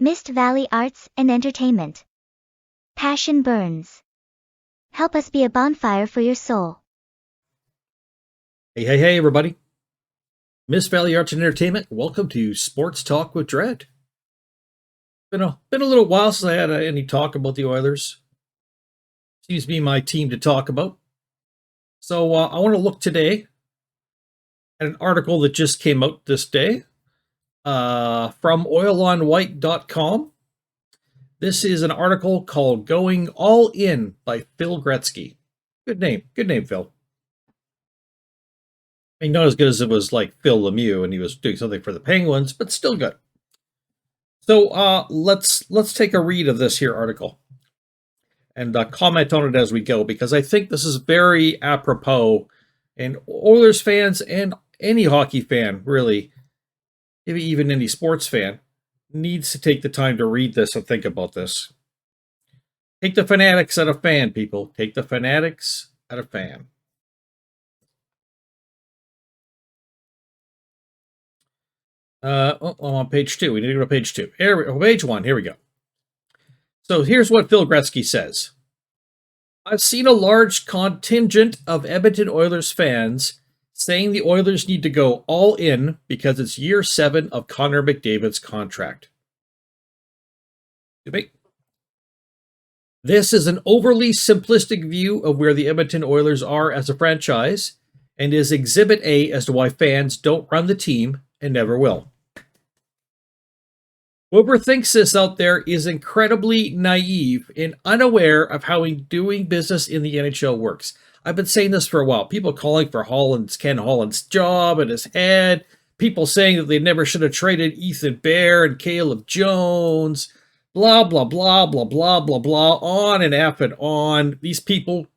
Mist Valley Arts and Entertainment. Passion burns. Help us be a bonfire for your soul. Hey, everybody. Mist Valley Arts and Entertainment, welcome to Sports Talk with Dredd. Been a little while since I had any talk about the Oilers. Seems to be my team to talk about. So I want to look today at an article that just came out this day from oilonwhite.com. This is an article called Going All In by Phil Gretzky. Good name, Phil. I mean, not as good as it was like Phil Lemieux and he was doing something for the Penguins, but still good. So let's take a read of this here article and comment on it as we go, because I think this is very apropos, and Oilers fans and any hockey fan, really, maybe even any sports fan, needs to take the time to read this and think about this. Take the fanatics out of fan, people. Take the fanatics out of fan. I'm on page 2. We need to go to page 2. Page 1. Here we go. So here's what Phil Gretzky says. I've seen a large contingent of Edmonton Oilers fans saying the Oilers need to go all in because it's year 7 of Connor McDavid's contract. This is an overly simplistic view of where the Edmonton Oilers are as a franchise and is Exhibit A as to why fans don't run the team and never will. Whoever thinks this out there is incredibly naive and unaware of how doing business in the NHL works. I've been saying this for a while. People calling for Ken Holland's job and his head. People saying that they never should have traded Ethan Bear and Caleb Jones. Blah, blah, blah, blah, blah, blah, blah. On and on. These people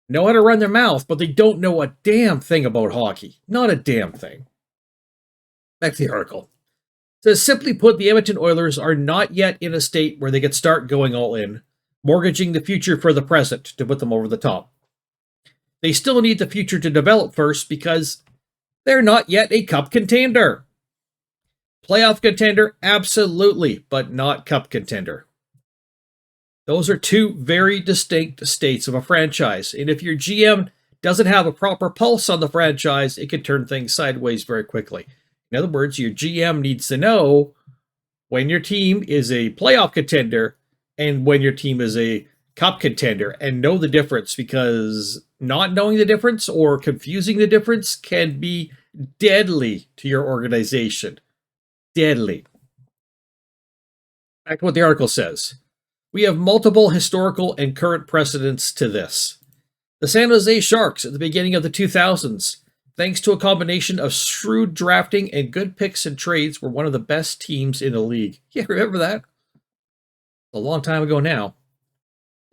know how to run their mouth, but they don't know a damn thing about hockey. Not a damn thing. Back to the article. It says, simply put, the Edmonton Oilers are not yet in a state where they could start going all in, mortgaging the future for the present to put them over the top. They still need the future to develop first because they're not yet a cup contender. Playoff contender, absolutely, but not cup contender. Those are two very distinct states of a franchise, and if your GM doesn't have a proper pulse on the franchise, it can turn things sideways very quickly. In other words, your GM needs to know when your team is a playoff contender and when your team is a cup contender, and know the difference, because not knowing the difference or confusing the difference can be deadly to your organization. Deadly. Back to what the article says. We have multiple historical and current precedents to this. The San Jose Sharks at the beginning of the 2000s, thanks to a combination of shrewd drafting and good picks and trades, were one of the best teams in the league. Yeah, remember that? A long time ago now.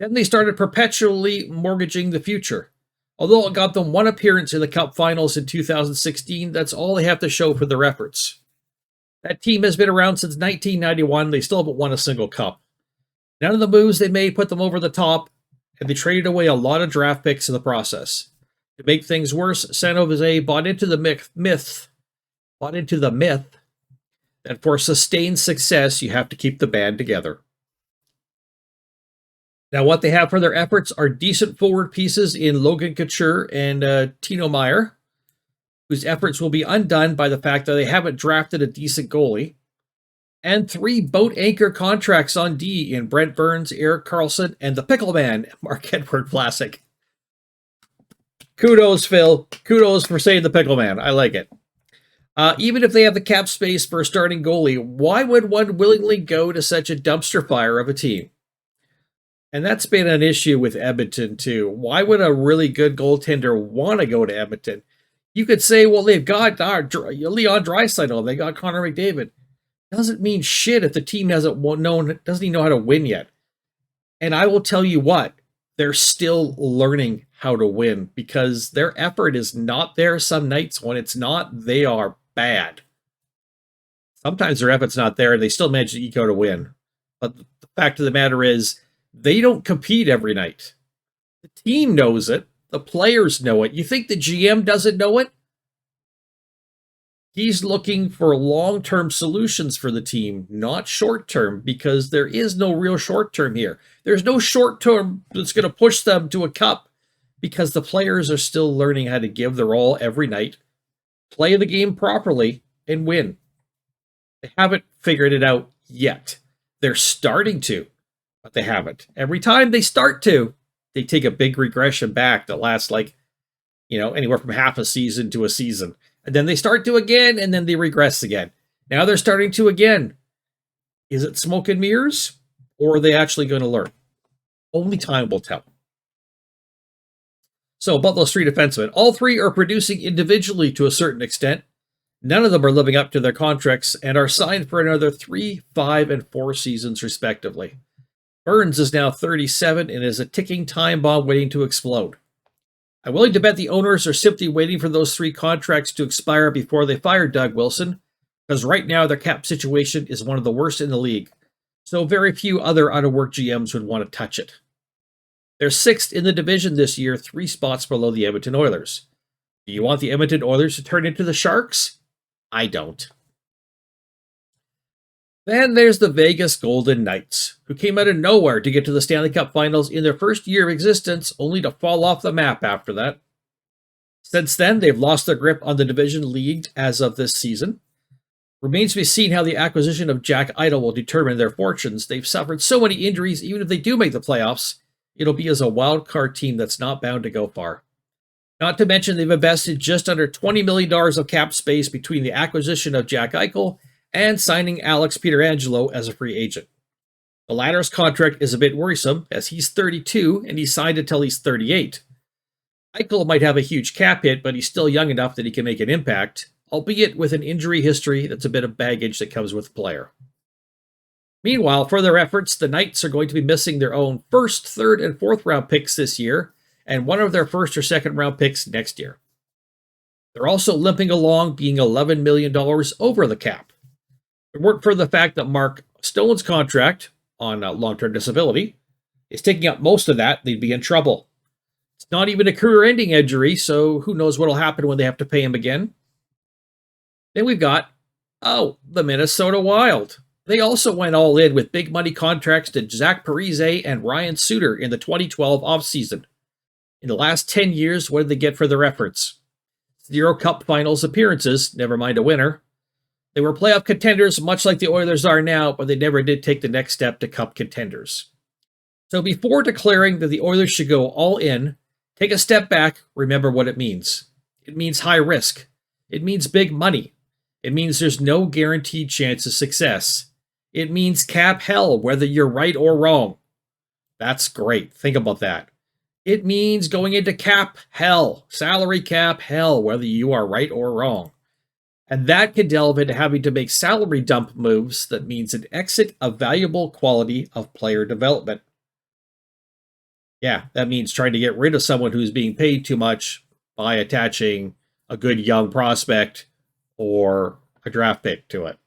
Then they started perpetually mortgaging the future. Although it got them one appearance in the Cup Finals in 2016, that's all they have to show for their efforts. That team has been around since 1991. They still haven't won a single cup. None of the moves they made put them over the top, and they traded away a lot of draft picks in the process. To make things worse, San Jose bought into the myth that for sustained success, you have to keep the band together. Now, what they have for their efforts are decent forward pieces in Logan Couture and Tino Meier, whose efforts will be undone by the fact that they haven't drafted a decent goalie, and 3 boat anchor contracts on D in Brent Burns, Erik Karlsson, and the Pickle Man, Marc-Edouard Vlasic. Kudos, Phil. Kudos for saying the Pickle Man. I like it. Even if they have the cap space for a starting goalie, why would one willingly go to such a dumpster fire of a team? And that's been an issue with Edmonton, too. Why would a really good goaltender want to go to Edmonton? You could say, well, they've got Leon Draisaitl, they got Connor McDavid. Doesn't mean shit if the team doesn't even know how to win yet. And I will tell you what, they're still learning how to win because their effort is not there some nights. When it's not, they are bad. Sometimes their effort's not there and they still manage to eke out a win. But the fact of the matter is, they don't compete every night. The team knows it. The players know it. You think the GM doesn't know it? He's looking for long-term solutions for the team, not short-term, because there is no real short-term here. There's no short-term that's going to push them to a cup because the players are still learning how to give their all every night, play the game properly, and win. They haven't figured it out yet. They're starting to, but they haven't. Every time they start to, they take a big regression back that lasts anywhere from half a season to a season. And then they start to again, and then they regress again. Now they're starting to again. Is it smoke and mirrors, or are they actually going to learn? Only time will tell. So about those three defensemen, all three are producing individually to a certain extent. None of them are living up to their contracts and are signed for another 3, 5, and 4 seasons respectively. Burns is now 37 and is a ticking time bomb waiting to explode. I'm willing to bet the owners are simply waiting for those 3 contracts to expire before they fire Doug Wilson, because right now their cap situation is one of the worst in the league, so very few other out-of-work GMs would want to touch it. They're 6th in the division this year, 3 spots below the Edmonton Oilers. Do you want the Edmonton Oilers to turn into the Sharks? I don't. Then there's the Vegas Golden Knights, who came out of nowhere to get to the Stanley Cup Finals in their first year of existence, only to fall off the map after that. Since then, they've lost their grip on the division league as of this season. Remains to be seen how the acquisition of Jack Eichel will determine their fortunes. They've suffered so many injuries, even if they do make the playoffs, it'll be as a wild card team that's not bound to go far. Not to mention they've invested just under $20 million of cap space between the acquisition of Jack Eichel and signing Alex Pietrangelo as a free agent. The latter's contract is a bit worrisome, as he's 32 and he's signed until he's 38. Eichel might have a huge cap hit, but he's still young enough that he can make an impact, albeit with an injury history that's a bit of baggage that comes with the player. Meanwhile, for their efforts, the Knights are going to be missing their own 1st, 3rd, and 4th round picks this year, and one of their 1st or 2nd round picks next year. They're also limping along, being $11 million over the cap. If it weren't for the fact that Mark Stone's contract on long-term disability is taking up most of that, they'd be in trouble. It's not even a career-ending injury, so who knows what'll happen when they have to pay him again. Then we've got, the Minnesota Wild. They also went all in with big money contracts to Zach Parise and Ryan Suter in the 2012 offseason. In the last 10 years, what did they get for their efforts? 0 Cup Finals appearances, never mind a winner. They were playoff contenders, much like the Oilers are now, but they never did take the next step to Cup contenders. So before declaring that the Oilers should go all in, take a step back, remember what it means. It means high risk. It means big money. It means there's no guaranteed chance of success. It means cap hell, whether you're right or wrong. That's great. Think about that. It means going into cap hell, salary cap hell, whether you are right or wrong. And that can delve into having to make salary dump moves that means an exit of valuable quality of player development. Yeah, that means trying to get rid of someone who's being paid too much by attaching a good young prospect or a draft pick to it.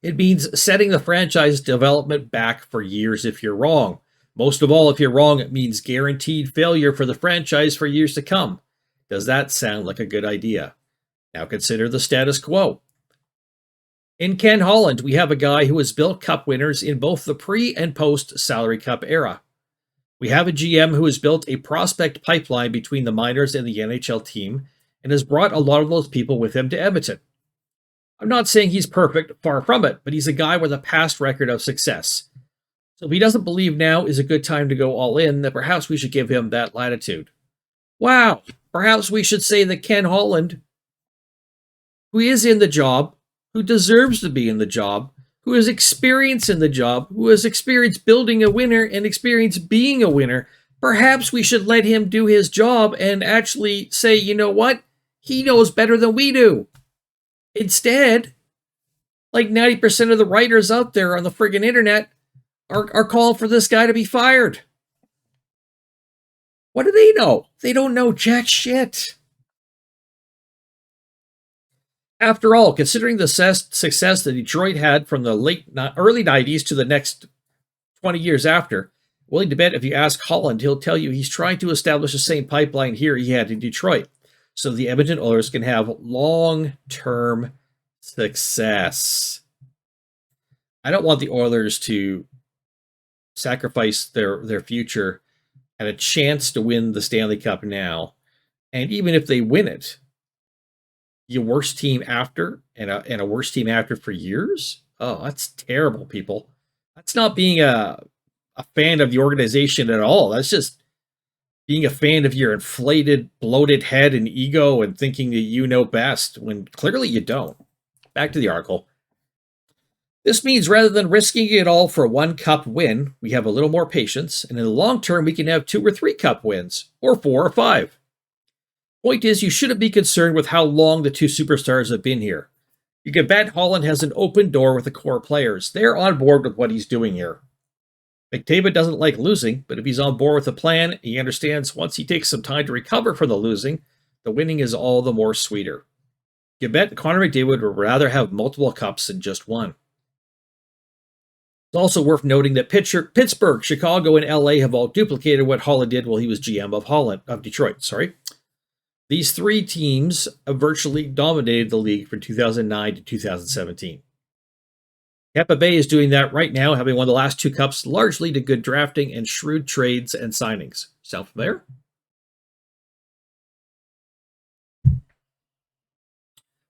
It means setting the franchise development back for years if you're wrong. Most of all, if you're wrong, it means guaranteed failure for the franchise for years to come. Does that sound like a good idea? Now consider the status quo. In Ken Holland, we have a guy who has built cup winners in both the pre- and post-salary cap era. We have a GM who has built a prospect pipeline between the minors and the NHL team and has brought a lot of those people with him to Edmonton. I'm not saying he's perfect, far from it, but he's a guy with a past record of success. So if he doesn't believe now is a good time to go all in, then perhaps we should give him that latitude. Wow, perhaps we should say that Ken Holland, who is in the job, who deserves to be in the job, who has experience in the job, who has experience building a winner and experience being a winner, perhaps we should let him do his job and actually say, you know what? He knows better than we do. Instead, like 90% of the writers out there on the friggin' internet are calling for this guy to be fired. What do they know? They don't know jack shit. After all, considering the success that Detroit had from the early 90s to the next 20 years after, willing to bet if you ask Holland, he'll tell you he's trying to establish the same pipeline here he had in Detroit. so the Edmonton Oilers can have long-term success. I don't want the Oilers to sacrifice their future and a chance to win the Stanley Cup now. And even if they win it, your worst team after and a worst team after for years? Oh, that's terrible, people. That's not being a fan of the organization at all. That's just being a fan of your inflated, bloated head and ego and thinking that you know best when clearly you don't. Back to the article. This means rather than risking it all for one cup win, we have a little more patience, and in the long term, we can have 2 or 3 cup wins, or 4 or 5. Point is, you shouldn't be concerned with how long the 2 superstars have been here. You can bet Holland has an open door with the core players. They're on board with what he's doing here. McDavid doesn't like losing, but if he's on board with the plan, he understands once he takes some time to recover from the losing, the winning is all the more sweeter. You bet Connor McDavid would rather have multiple cups than just one. It's also worth noting that Pittsburgh, Chicago, and LA have all duplicated what Holland did while he was GM of Detroit. These 3 teams have virtually dominated the league from 2009 to 2017. Tampa Bay is doing that right now, having won the last 2 cups largely to good drafting and shrewd trades and signings. Sound familiar?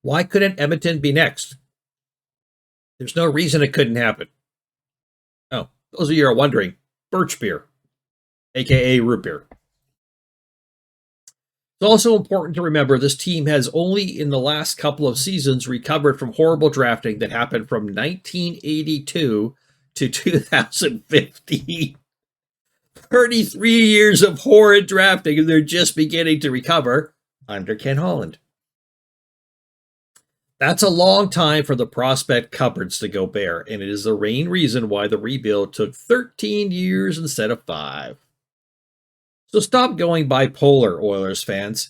Why couldn't Edmonton be next? There's no reason it couldn't happen. Oh, those of you are wondering, birch beer, aka root beer. It's also important to remember this team has only in the last couple of seasons recovered from horrible drafting that happened from 1982 to 2015. 33 years of horrid drafting, and they're just beginning to recover under Ken Holland. That's a long time for the prospect cupboards to go bare, and it is the main reason why the rebuild took 13 years instead of 5. So stop going bipolar, Oilers fans.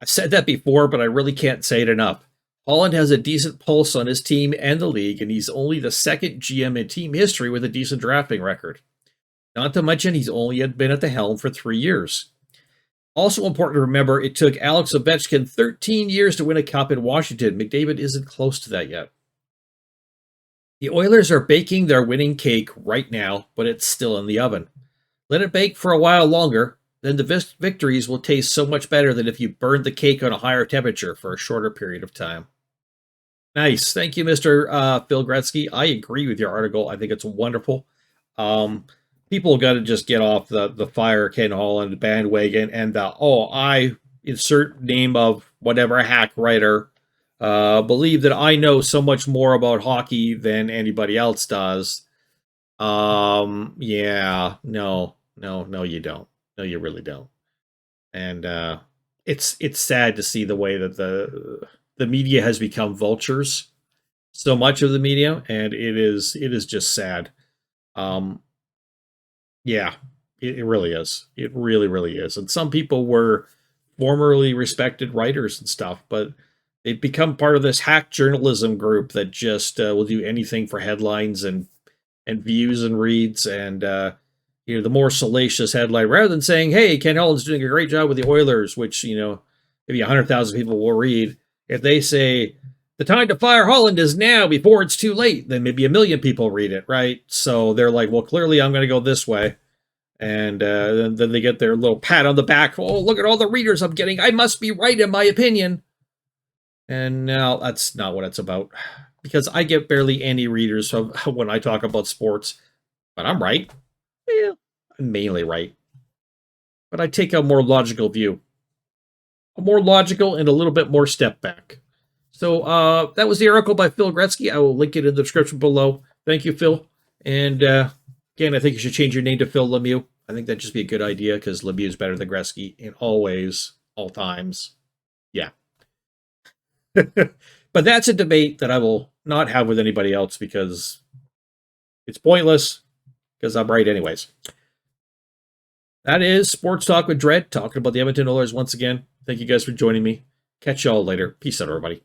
I've said that before, but I really can't say it enough. Holland has a decent pulse on his team and the league, and he's only the 2nd GM in team history with a decent drafting record. Not to mention, he's only been at the helm for 3 years. Also important to remember, it took Alex Ovechkin 13 years to win a cup in Washington. McDavid isn't close to that yet. The Oilers are baking their winning cake right now, but it's still in the oven. Let it bake for a while longer, then the victories will taste so much better than if you burned the cake on a higher temperature for a shorter period of time. Nice. Thank you, Mr. Phil Gretzky. I agree with your article. I think it's wonderful. People got to just get off the fire Ken Holland bandwagon and I insert name of whatever hack writer believe that I know so much more about hockey than anybody else does. Yeah, no, you don't. No, you really don't. And it's sad to see the way that the media has become vultures. So much of the media, and it is just sad. Yeah, it really is. It really, really is. And some people were formerly respected writers and stuff, but they've become part of this hack journalism group that just will do anything for headlines and views and reads and the more salacious headline, rather than saying, hey, Ken Holland's doing a great job with the Oilers, which, maybe 100,000 people will read. If they say, the time to fire Holland is now before it's too late, then maybe 1 million people read it, right? So they're like, well, clearly I'm going to go this way. And then they get their little pat on the back. Oh, look at all the readers I'm getting. I must be right in my opinion. And no, that's not what it's about. Because I get barely any readers when I talk about sports. But I'm right. Yeah, I'm mainly right. But I take a more logical view. A more logical and a little bit more step back. So that was the article by Phil Gretzky. I will link it in the description below. Thank you, Phil. And again, I think you should change your name to Phil Lemieux. I think that'd just be a good idea because Lemieux is better than Gretzky in all ways, all times. Yeah. But that's a debate that I will not have with anybody else because it's pointless because I'm right anyways. That is Sports Talk with Dredd, talking about the Edmonton Oilers once again. Thank you guys for joining me. Catch y'all later. Peace out, everybody.